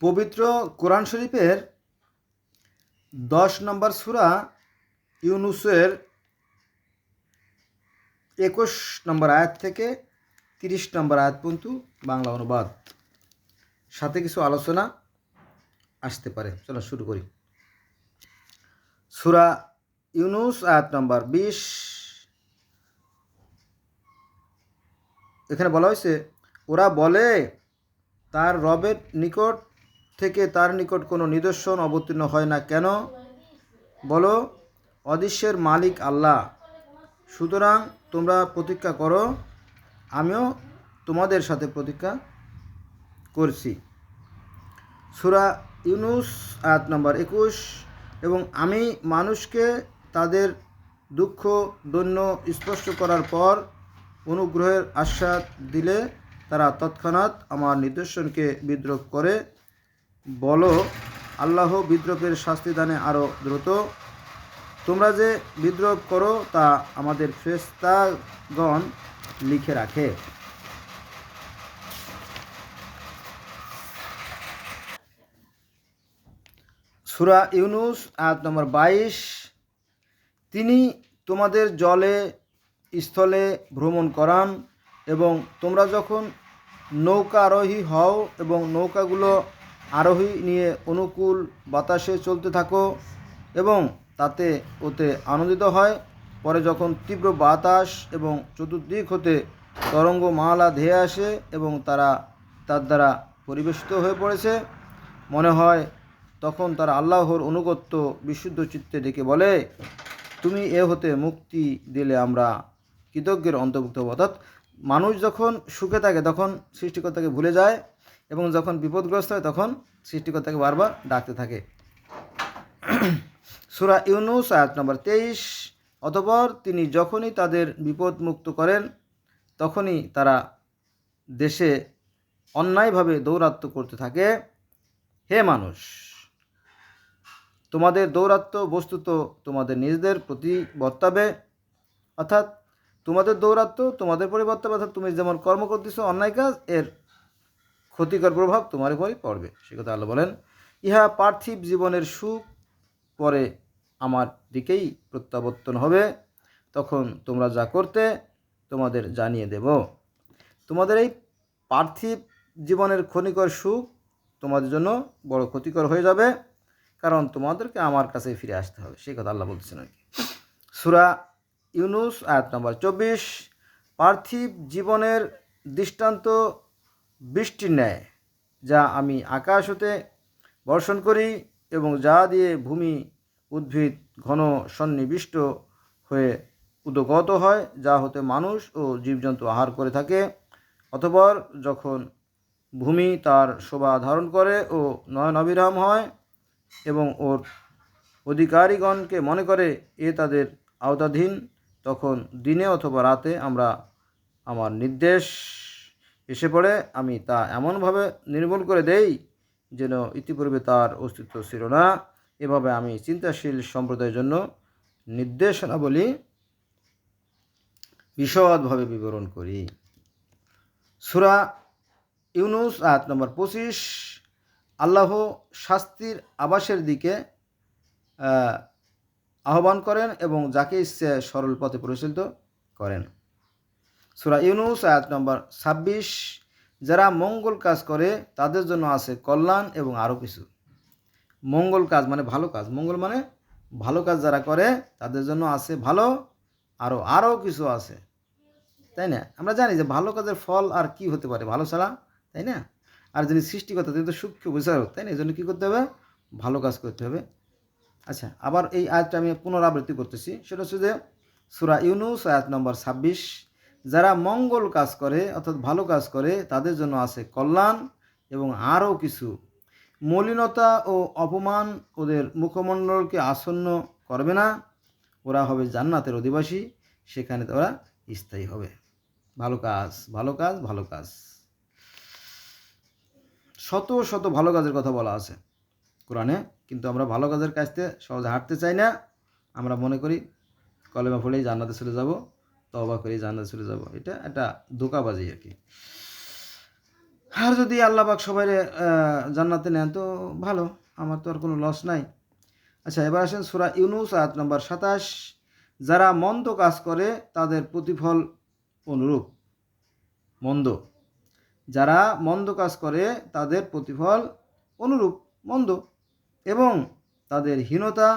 পবিত্র কোরআন শরীফের 10 নম্বর সূরা ইউনুসের 21 নম্বর আয়াত থেকে 30 নম্বর আয়াত পর্যন্ত বাংলা অনুবাদ, সাথে কিছু আলোচনা আসতে পারে। চলো শুরু করি। সূরা ইউনুস আয়াত নম্বর 20। এখানে বলা হয়েছে, ওরা বলে তার রবের নিকট থেকে তার নিকট কোনো নিদর্শন অবতীর্ণ হয় না কেন? বলো, অদৃশ্যের মালিক আল্লাহ। সুতরাং তোমরা প্রতীক্ষা করো, আমিও তোমাদের সাথে প্রতীক্ষা করছি। সূরা ইউনুস আয়াত নম্বর 21। এবং আমি মানুষকে তাদের দুঃখ দৈন্য স্পষ্ট করার পর অনুগ্রহের আশ্বাস দিলে তারা তৎক্ষণাৎ আমার নিদর্শনকে বিদ্রোহ করে। বলো, আল্লাহ বিদ্রোহের শাস্তি দানে আরও দ্রুত। তোমরা যে বিদ্রোহ করো তা আমাদের ফেরেশতাগণ লিখে রাখে। সূরা ইউনুস আয়াত নম্বর 22। তিনি তোমাদের জলে স্থলে ভ্রমণ করান এবং তোমরা যখন নৌকা আরোহী হও এবং নৌকাগুলো আরোহী নিয়ে অনুকূল বাতাসে চলতে থাকো এবং তাতে ওতে আনন্দিত হয়, পরে যখন তীব্র বাতাস এবং চতুর্দিক হতে তরঙ্গমালা ধেয়ে আসে এবং তারা তার দ্বারা পরিবেশিত হয়ে পড়েছে, মনে হয় তখন তারা আল্লাহর অনুগত্য বিশুদ্ধ চিত্তে ডেকে বলে, তুমি এ হতে মুক্তি দিলে আমরা কৃতজ্ঞের অন্তর্ভুক্ত হব। অর্থাৎ মানুষ যখন সুখে থাকে তখন সৃষ্টিকর্তাকে ভুলে যায় এবং যখন বিপদগ্রস্ত হয় তখন সৃষ্টিকর্তাকে বারবার ডাকতে থাকে। সূরা ইউনুস আয়াত নম্বর 23। অতঃপর তিনি যখনই তাদের বিপদ মুক্ত করেন তখনই তারা দেশে অন্যায়ভাবে দৌরাত্ম্য করতে থাকে। হে মানুষ, তোমাদের দৌরাত্ম্য বস্তুত তোমাদের নিজেদের প্রতি বর্তাবে। অর্থাৎ তোমাদের দৌরাত্ম্য তোমাদের পরিবর্তন, অর্থাৎ তুমি যেমন কর্ম করতেছো অন্যায় কাজ, এর ক্ষতিকর প্রভাব তোমার উপরই পড়বে। সে কথা আল্লাহ বলেন, ইহা পার্থিব জীবনের সুখ, পরে আমার দিকেই প্রত্যাবর্তন হবে, তখন তোমরা যা করতে তোমাদের জানিয়ে দেব। তোমাদের এই পার্থিব জীবনের ক্ষণিকর সুখ তোমাদের জন্য বড় ক্ষতিকর হয়ে যাবে, কারণ তোমাদেরকে আমার কাছে ফিরে আসতে হবে। সেই কথা আল্লাহ বলতেছেন আর কি। সূরা ইউনুস আয়াত নম্বর 24। পার্থিব জীবনের দৃষ্টান্ত বৃষ্টির ন্যায়, যা আমি আকাশ হতে বর্ষণ করি এবং যা দিয়ে ভূমি উদ্ভিদ ঘন সন্নিবিষ্ট হয়ে উদগত হয়, যা হতে মানুষ ও জীবজন্তু আহার করে থাকে। অতঃপর যখন ভূমি তার শোভা ধারণ করে ও নয়নাভিরাম হয় এবং ওর অধিকারীগণকে মনে করে এ তাদের আওতাধীন, তখন দিনে অথবা রাতে আমার নির্দেশ এসে পড়ে, আমি তা এমনভাবে নির্মূল করে দেই যেন ইতিপূর্বে তার অস্তিত্ব ছিল না। এভাবে আমি চিন্তাশীল সম্প্রদায়ের জন্য নির্দেশনাবলী বিশদভাবে বিবরণ করি। সূরা ইউনুস আয়াত নম্বর 25। আল্লাহ শাস্তির আবাসের দিকে আহ্বান করেন এবং যাকে ইচ্ছে সরল পথে পরিচালিত করেন। সূরা ইউনুস আয়াত নম্বর 26। যারা মঙ্গল কাজ করে তাদের জন্য আছে কল্যাণ এবং আরও কিছু। মঙ্গল কাজ মানে ভালো কাজ, মঙ্গল মানে ভালো কাজ যারা করে তাদের জন্য আছে ভালো, আরও কিছু আছে, তাই না? আমরা জানি যে ভালো কাজের ফল আর কি হতে পারে ভালো ছাড়া, তাই না? আর যিনি সৃষ্টিকর্তা তিনি তো সূক্ষ্ম বিচারক, তাই না? এই জন্য কী করতে হবে? ভালো কাজ করতে হবে। আচ্ছা, আবার এই আয়াতটা আমি পুনরাবৃত্তি করতেছি। সেটা হচ্ছে যে সূরা ইউনুস আয়াত নম্বর 26। যারা মঙ্গল কাজ করে অর্থাৎ ভালো কাজ করে তাদের জন্য আছে কল্যাণ এবং আরও কিছু। মলিনতা ও অপমান ওদের মুখমণ্ডলকে আসন্ন করবে না। ওরা হবে জান্নাতের অধিবাসী, সেখানে ওরা স্থায়ী হবে। ভালো কাজ, ভালো কাজ, ভালো কাজ, শত শত ভালো কাজের কথা বলা আছে কোরআনে, কিন্তু আমরা ভালো কাজের কাজতে সহজে হাঁটতে চাই না। আমরা মনে করি কলেমা পড়েই জান্নাতে চলে যাব, তওবা করেই জান্নাতে চলে যাব। এটা একটা ধোঁকাবাজি আর কি। আর যদি আল্লাহ পাক সবাই জান্নাতে নেন তো ভালো, আমার তো আর কোনো লস নাই। আচ্ছা, এবার আসেন সূরা ইউনূস আয়াত নম্বর ২৭। যারা মন্দ কাজ করে তাদের প্রতিফল অনুরূপ। মন্দ, যারা মন্দ কাজ করে তাদের প্রতিফল অনুরূপ মন্দ, এবং তাদের হীনতা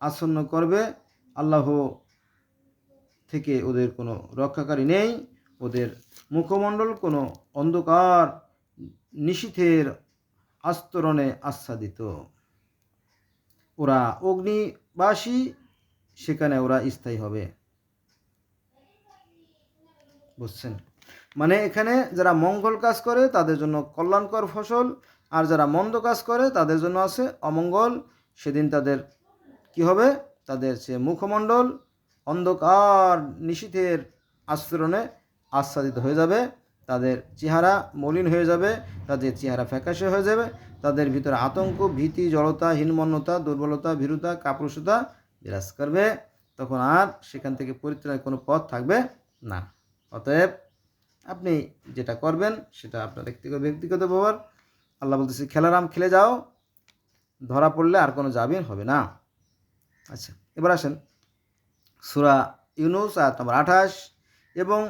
আচ্ছন্ন করবে। আল্লাহ থেকে ওদের কোনো রক্ষাকারী নেই, ওদের মুখমণ্ডল কোনো অন্ধকার নিশীথের আস্তরণে আচ্ছাদিত। ওরা অগ্নিবাসী, সেখানে ওরা স্থায়ী হবে। বুঝছেন? মানে এখানে যারা মঙ্গল কাজ করে তাদের জন্য কল্যাণকর ফসল, আর যারা মন্দ কাজ করে তাদের জন্য আছে অমঙ্গল। সেদিন তাদের কি হবে? তাদের সে মুখমণ্ডল অন্ধকার নিশীথের আস্তরণে আচ্ছাদিত হয়ে যাবে, তাদের চেহারা মলিন হয়ে যাবে, তাদের চেহারা ফ্যাকাশে হয়ে যাবে, তাদের ভিতরে আতঙ্ক, ভীতি, জড়তা, হীনমন্যতা, দুর্বলতা, ভীরুতা, কাপুরুষতা বিরাজ করবে। তখন আর সেখান থেকে পরিত্রাণের কোনো পথ থাকবে না। অতএব আপনি যেটা করবেন সেটা আপনার ব্যক্তিগত ব্যাপার। আল্লাহ বলতেছে, খেলারাম খেলে যাও, ধরা পড়লে আর কোনো জামিন হবে না। আচ্ছা, এবার আসেন সূরা ইউনূস আয়াত নম্বর ২৮। এবং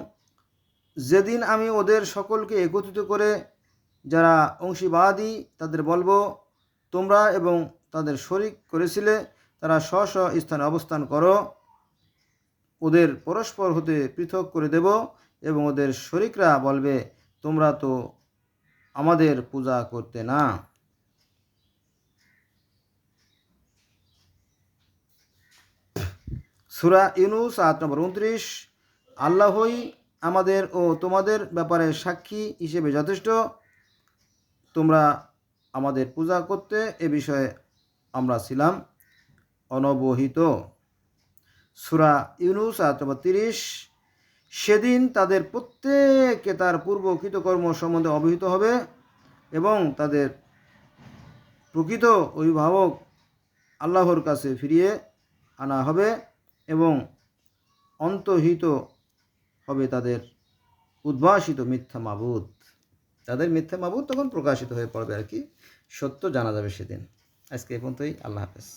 যেদিন আমি ওদের সকলকে একত্রিত করে যারা অংশীবাদী তাদের বলবো, তোমরা এবং তাদের শরিক করেছিলে তারা স্ব স্ব স্থানে অবস্থান করো, ওদের পরস্পর হতে পৃথক করে দেব, এবং ওদের শরিকরা বলবে, তোমরা তো আমাদের পূজা করতে না। সূরা ইউনূস আয়াত নম্বর ২৯। আল্লাহই আমাদের ও তোমাদের ব্যাপারে সাক্ষী হিসেবে যথেষ্ট, তোমরা আমাদের পূজা করতে এ বিষয়ে আমরা ছিলাম অনবহিত। সূরা ইউনূস আয়াত নম্বর ৩০। সেদিন তাদের প্রত্যেকে তার পূর্ব কৃতকর্ম সম্বন্ধে অবহিত হবে, এবং তাদের প্রকৃত অভিভাবক আল্লাহর কাছে ফিরিয়ে আনা হবে, এবং অন্তর্হিত হবে তাদের উদ্ভাসিত মিথ্যা মাবুদ। তাদের মিথ্যা মাবুদ তখন প্রকাশিত হয়ে পড়বে আর কি, সত্য জানা যাবে সেদিন। আজকে এই পর্যন্তই। আল্লাহ হাফেজ।